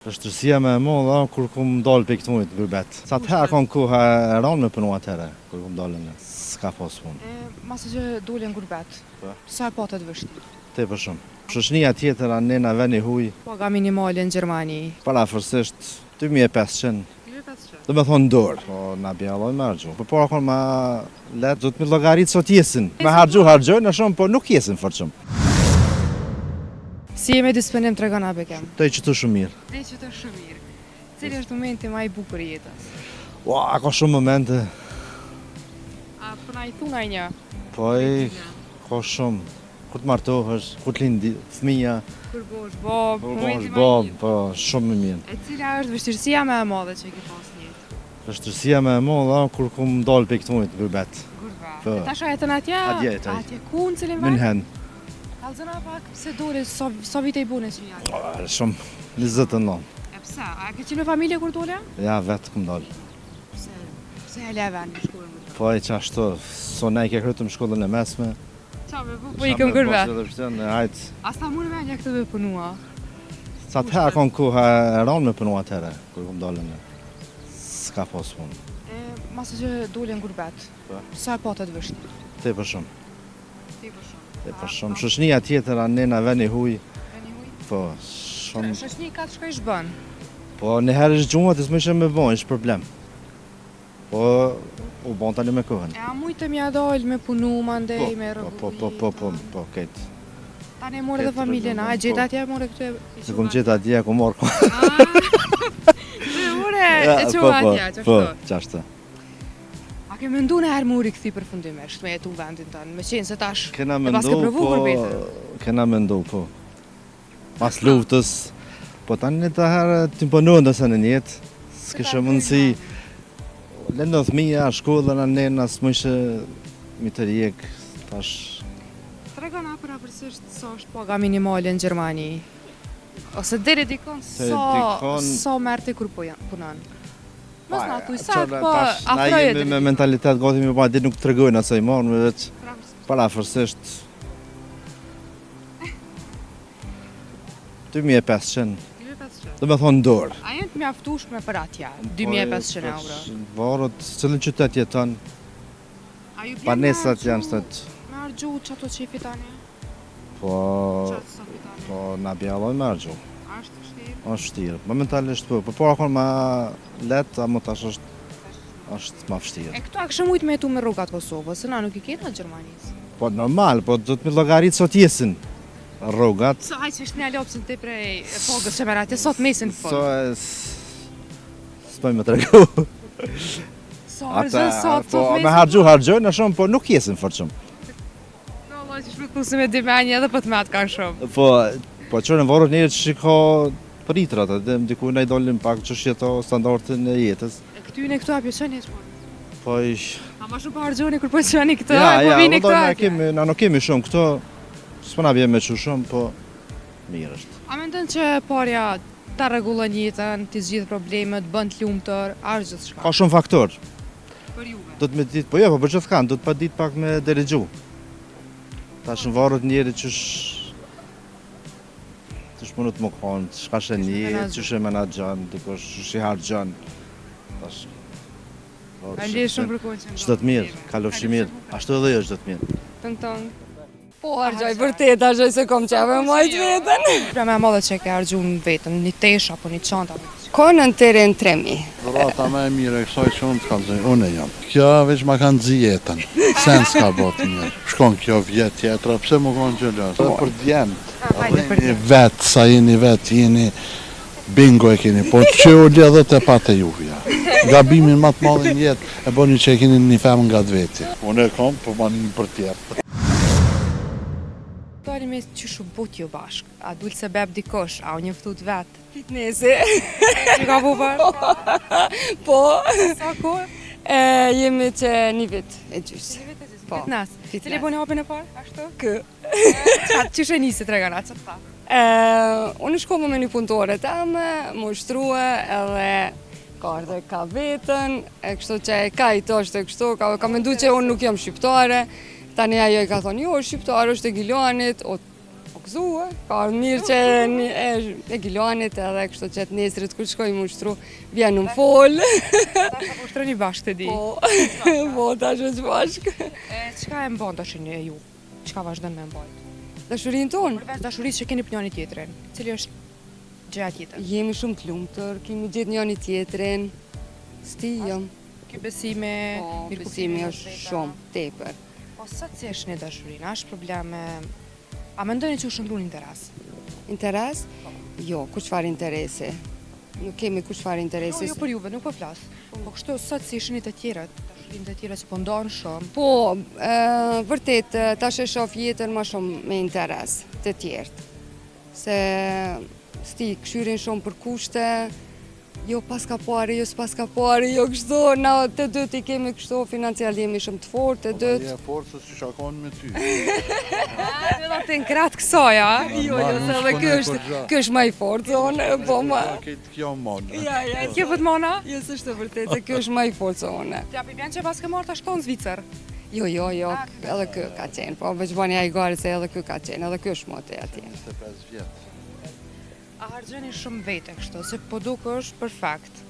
Vështirësia më e madhe kur kum dal pe këtu në gurbet. Sa të herë kanë kohë e ranë me punu atëherë kur kum dalën. S'ka pas punë. Masë që dole në gurbet, sa e patet vështirë? Tepër shumë. Shoqënia tjetër anë në veni huj. Paga minimale në Gjermani. Parafërsisht 2500. Do me thonë dorë. Po na bja vallë me harxhu. Po para kanë ma letë do të me llogaritë sot jesin. Me harxhojnë shumë, po nuk jesin fort shumë. Si jemi disponim të regana bekem? Të i qëtu shumë mirë. Dhe që të shumë mirë. Cili është momenti ma i bukur i jetës? Ua, ka shumë momente. A përna i thuna i një? Po i ka shumë. Kur të martohesh, kur të lindi fëmija. Kur bosh bob, momenti ma i mirë. Po, shumë më mirë. E cila është vështirësia me e madhe që i ki pas një jetë? Vështirësia me e madhe kur kum dal pe këtu në gurbet. Gurbet. E tash a jetën atje? Atje jetoj. Atje ku në cilin vend? Münhen. Kalzona pak, pse dole, sa vite i bune që një? Shumë, 29. E pse? A ke qenë në familje kur dole? Ja, vetë kum dal. Pse e leve në shkollën këtë? Po e që ashtu, so ne i ke krytëm shkollën e mesme. Qa me bu, po i këm gurbet? Hajtë. As ta mune me një këtë me punua? Sa të herë kanë kohë e ranë me punu atëherë, kur kum dalën. S'ka pas punë. Masë që dole në gurbet, sa e patet vështirë? Tepër shumë. Tepër shumë. Shoqënia tjetër anë në veni huj. Veni huj? Po, shumë. Shoqëni ka të shkoj shbën? Po, në herë është gjumë, të s'më ishe me bojnë, është problem. Po, u bon tani me kohën. E a mujtë mja dalë me punu, mandej, me rëgulli? Po, ketë. Tani e more dhe familjen, a gjithë atje e more këtu e... Se kum gjithë atje, kum morë. Se more e që atje, që Po, shto? qashtë. A ke mendu në herë muri këthi përfundimisht me jetu vendin tënë, me qenë se tash Kena e pas ke mendu, provu kur bete? Kena mendu, po. Pas luftës, po tani një të herë t'imponuën dhe se në njetë, s'kishe mundësi. Lendo thmija, shkollën, nena, s'më ishe mi të rjek, tash... Tregona përapërsisht sa është paga minimale në Gjermani? Ose deri dikon sa merti kur punon? Mos na thuj saktë, po na jemi me mentalitet gati me pa ditë nuk tregojnë asaj marrë, veç parafërsisht 2500. Do me thonë dorë. A jenë të mjaftueshme për atje, 2500 euro? Varot, cëllën qytet jeton. Panesat janë shtetë. Me harxhu çato çifi tani? Po na bja vallë me harxhu. A është vështirë? Është vështirë. Momentalisht po para kanë ma lehtë, ama tash është ma vështirë. E këtu a kështë mujtë me jetu me rrugat Kosovës, se na nuk i kena Gjermanisë? Po normal, po do të me llogaritë sot jesin rrugat. So hajtë që është një lopësën të prej pogës që merati, sot mesin të pogë. S'poj me tregu. So harxhën sot mesin? Me harxhojnë shumë, po nuk jesin fort shumë. No, Allah që shme thusi me dimeni edhe për të metë ka shumë. Po qërën varot njerë që ka pritrat, dhe më diku në i dollin pak që shjeto standartin e jetës. E këtyne këtu apje qënë e shmonë? Po ish... A ma shumë pa harxhoni kur po qëni këtu, po vini këtu atje? Na nuk kemi shumë këto, s'po na bje me që shumë, po mirë është. A mendon që parja ta rregullon jetën, të zgjidh problemet, bën të lumtur, a është gjithë shka? Ka shumë faktor. Për juve? Do të me ditë, po jo, po për gjithë kanë, do të pa ditë pak me dirigju. Ta shumë varot njerë që që mënu të më konë, që ka shënje, që shë menagjan, dikosh që shë harxhan. Kalje shumë përkojnë që në Qdo të mirë, kalofshi mirë, ashtu edhe jo qdo të mirë. Tëng. Po harxoj vërtet, harxoj se kom qeve majt vetën. Pra me madhe që ke harxhu në vetën, një tesh apo një çantë? Konë në teren 3000. Dhurata me e mire e kësaj që unë të kalzoj, unë e jam. Kjo veç ma kanë zi jetën, sen s'ka botë mirë. Shkon kjo vjetë tjetra, pse më konë gjëllës? Dhe për djemët, jeni vetë, sa jeni vetë, jeni bingo e keni, po që u ledhët e patë e juhja. Gabimin ma të madhin jetë, e boni që e keni një femë nga të veti. Unë e kom, po ma një për tjertë. Dali me që shumë but ju bashk, a dulë se beb dikosh, a u njëftut vetë? Fitnesi. Që ka bu bashk? Po. Sa kohë? Jemi që një vit e gjysë. Po. Fitness. Cili boni hapin e parë? Ashtu? Kë. Që shë njësi të regana, që të tha? Unë shkova me një punëtore teme, më ushtruhe edhe ka ardhe ka vetën, e kështu që ka i to është e kështu, ka mendu që unë nuk jam shqiptare, tani ajo i ka thonë, jo, shqiptare është e Gilanit, gëzua, ka mirë që e Gilanit edhe kështu që të nesrit kur shkoj më ushtru, vjen në folë. Ta po ushtroni bashkë të di. Po, tash është bashkë. Çka e mban tashin e ju? Çka vazhdon me mbajt? Dashurin tonë, Përveç dashurisë që keni për njëri tjetrin, cili është gjëja tjetër? jemi shumë të lumtur, kemi gjetë njëri tjetrin, sti jam. Ky besimi, Po, mirëkuptimi besimi është shumë, tepër. Po sa të cesh në dashurinë, a është probleme? A mendoni që u shëndrun interes? Interes? Jo, ku çfarë interesi? Nuk kemi ku çfarë interesi. Jo për juve, nuk po flas. Po kështu sa të cishni të tjerët, dashurinë të tjera që po ndonë shumë. Po, vërtet, tash e shoh jetën më shumë me interes të tjerët. Se sti këshyrin shumë për kushte, jo pas ka pari, jo s'pas ka pari, jo kështu, na të dytë i kemi kështu, financial jemi shumë të fortë, të dytë. Je forë se si shakon me ty. Do të ngrat kësaj, a? Jo, se edhe ky është më i fortë zonë, po ma. Këtë kjo monë. Ja, Ke vët mona? jo s'është e vërtetë, ky është më i fortë zonë. Ja, pi bjen që pas ke marrë ta shkon në Zvicër. Jo, edhe ky ka qenë, po veç bani ai gari se edhe ky ka qenë, edhe ky është mote atje. 25 vjetë. A harxheni shumë vete kështu, se po dukesh perfekt.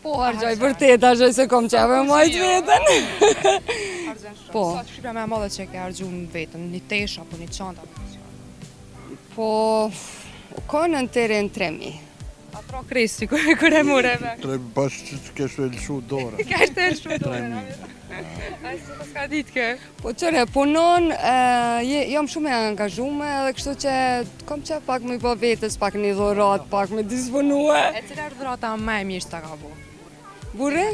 Po, harxoj vërtet, harxoj se kom qeve majt veten. Harxhen shumë. Po. Sa shqipja më e madhe që ke harxhuar në vetën, një tesh apo një çantë? Po, konë në teren 3.000. A tro krisi kur e moreve. Tre bashkë që të kesh e lëshu dore. Ka të shumë dorë. Ai s'u ka ditë kë. Po qëre, punon, jam shumë e angazhume edhe kështu që kom që pak me i po vetës, pak një dhurat, pak me disponue. E cila është dhurata më e mirë që ta ka bu? Burre?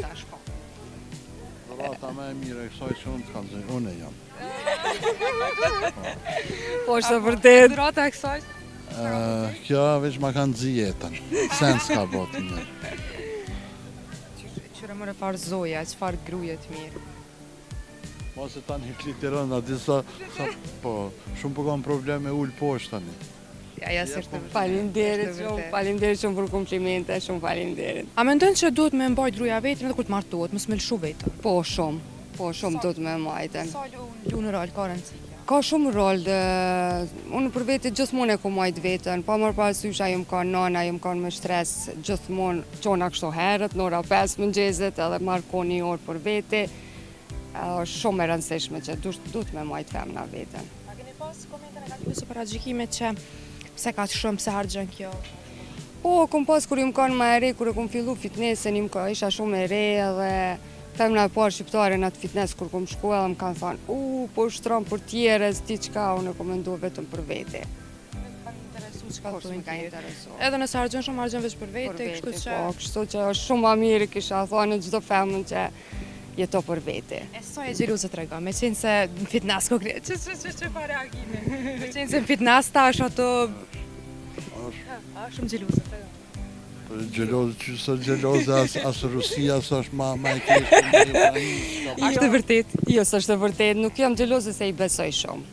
Dhurata me e mire, kësaj që unë të kanë zënë, unë e jam. Po është e vërtet. Dhurata e kësaj? Kjo veç ma kanë zi jetën, sen s'ka botë mirë. Qyre më farë zoja, çfarë gruje të mirë. Mos e tani kliterën, a disa, po, shumë po kanë probleme ullë poshtë tani. Ja, s'është vërtet. Faleminderit shumë për komplimente, shumë faleminderit. A mendon që duhet me mbajt gruaja vetën edhe kur të martohet, mos me lshu vetën? Po shumë do të me majten. Sa lu në rol, ka rëndësi. Ka shumë rol, unë për vete gjithmonë e ku majt vetën, pa mërë parasysh a jëmë kanë nana, jëmë kanë me shtres gjithmonë, qona kështu herët, në ora 5 mëngjesit, edhe marrë ko një orë për vete, është shumë e rëndësishme që duhet me majt femna vetën. A keni pas komente negative së paragjikime që pse ka shumë, pse harxhon kjo? Po, kom pas kur jëmë kanë më e re, kur e kom fillu fitnesin, isha shumë e re edhe femna e parë shqiptare në atë fitness kur kom shku edhe më kanë thonë, po shtron për tjerës, ti qka, unë e kom mendu vetëm për vete. Po, Ka interesu. edhe nëse harxhon shumë, harxhon veç për vete, kështu që... Po, kështu që është shumë ma mirë kisha thonë çdo femën që jeto për vete. E sa e xheloze tregon, me qenë se në fitness konkret, që pa reagime. Me qenë se në fitness tash ato... A, shumë xheloze tregon. Gjelozë që së gjelozë, asë Rusia, së është ma e keshë në Ukrainë. A është e vërtet? Jo, s'është e vërtet, nuk jam xheloze se i besoj shumë.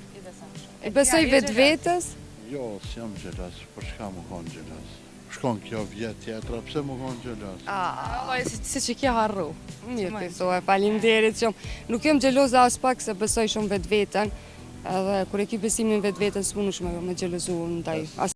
I besoj vetë vetës. Jo, s'jam gjelozë, për shka më konë gjelozë. Shkon kjo vjetë tjetra, pse më konë gjelozë? Allah, si që kjo harru. Mirë të thua, faleminderit shumë. Nuk jam xheloze as pak se besoj shumë vetë vetën, edhe kur e ki besimin vetë vetën, s'munësh me xhelozu ndaj